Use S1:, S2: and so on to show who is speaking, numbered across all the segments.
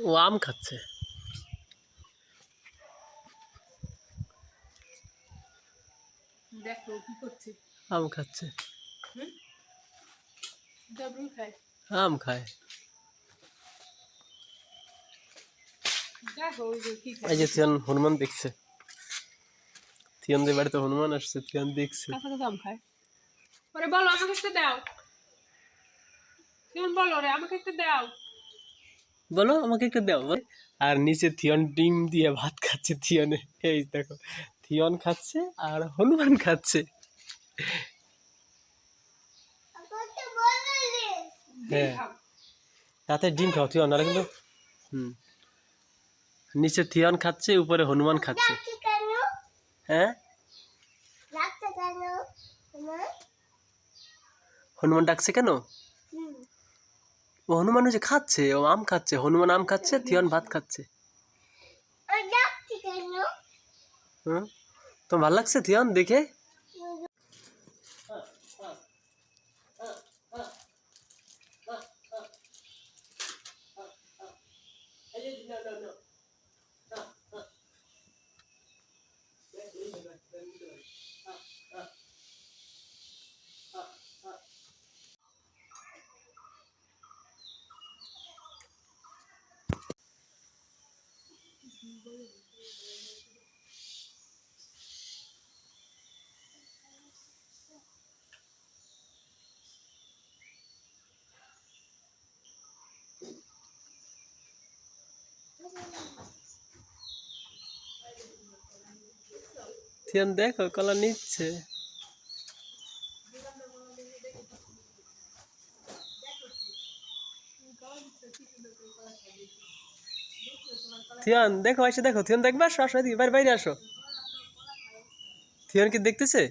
S1: ও আম খাচ্ছে।
S2: দেখো কি করছে।
S1: আম খাচ্ছে।
S2: ডাবল খায়।
S1: আম খায়।
S2: দেখো কি খায়।
S1: এই যে থিয়ান হনুমান দেখছে। থিয়ানদের বাড়িতে হনুমান আসছে, থিয়ান দেখছে।
S2: কাঁচা কাঁচা আম খায়। ওরে বলো আমাকে একটা দাও। থিয়ন বলো রে আমাকে একটা দাও।
S1: বলো আমাকে একটা দাও। আর নিচে থিয়ন ডিম দিয়ে ভাত খাচ্ছে থিয়নে। এই দেখো থিয়ন খাচ্ছে আর হনুমান খাচ্ছে। হ্যাঁ তাতে ডিম খাও থিয়ন, নাহলে কিন্তু নিচে থিয়ন খাচ্ছে, উপরে হনুমান খাচ্ছে। হ্যাঁ হনুমান ডাকছে কেন? ও হনুমান যে খাচ্ছে, ও আম খাচ্ছে, হনুমান আম খাচ্ছে, থিয়ন ভাত খাচ্ছে। তোমার ভালো লাগছে থিয়ন দেখে? থিয়ন দেখো কলা নিচ্ছে। থিয়ন দেখো, এসে দেখো, থিয়ন দেখবে, আসো আসো এদিকে, বাইরে বাইরে আসো। থিয়ন কি দেখতেছে?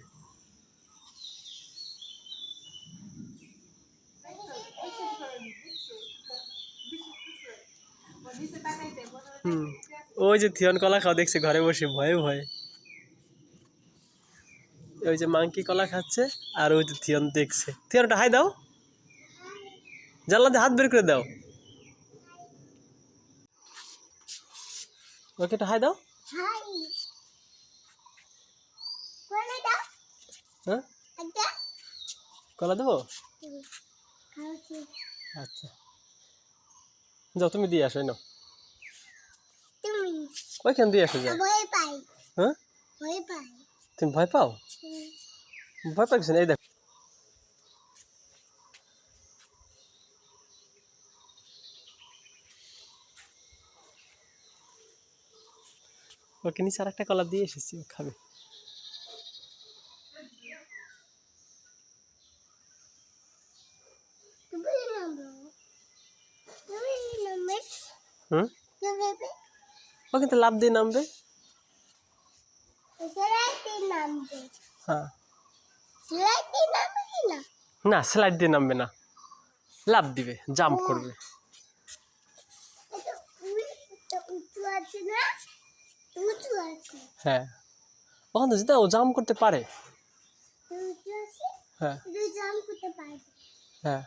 S1: ওই যে থিয়ন কলা খাও দেখছে ঘরে বসে ভয়ে ভয়ে। ওই যে মাংকি কলা খাচ্ছে আর ওই যে থিয়ন দেখছে। থিয়ন একটা হাই দাও, জানলা দিয়ে হাত বের করে দাও, ওকে একটা হাই দাও। হ্যাঁ কলা দেবো? আচ্ছা যাও তুমি দিয়ে আসো। না ওইখান দিয়ে আসো যাও। হ্যাঁ তুমি ভয় পাও? ভয় পাচ্ছ না? এই দেখো ওকে নিচে আর একটা কলা দিয়ে এসেছি, ও খাবে। ও কিন্তু লাভ দিয়ে নামবে। হ্যাঁ না স্লাইড দিয়ে নামবে না, লাভ দিবে, জাম্প করবে। হ্যাঁ ওখান থেকে ও জাম্প করতে পারে। হ্যাঁ হ্যাঁ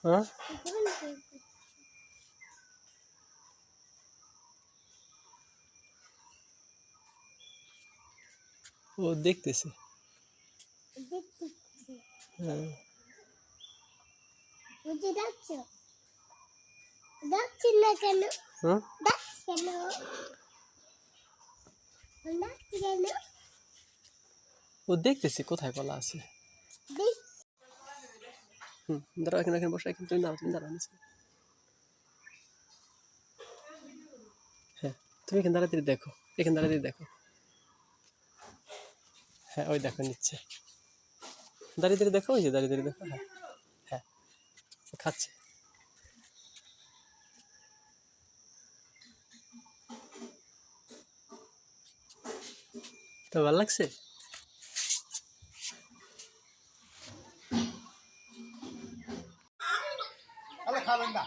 S1: হ্যাঁ ও দেখতেছে। হ্যাঁ ও দেখতেছে কোথায় কলা আছে। দাঁড়াও এখানে, এখানে বসে, এখানে তুমি দাঁড়াও, তুমি দাঁড়াও নিচে। হ্যাঁ তুমি এখানে দাঁড়াতে দেখো, এখানে দাঁড়াতে দেখো। হ্যাঁ ওই দেখো নিচ্ছে, দাঁড়িয়ে দাঁড়িয়ে দেখো, ওই যে দাঁড়িয়ে দাঁড়িয়ে দেখো। হ্যাঁ হ্যাঁ খাচ্ছে। তো ভালো লাগছে?
S3: খাবেন না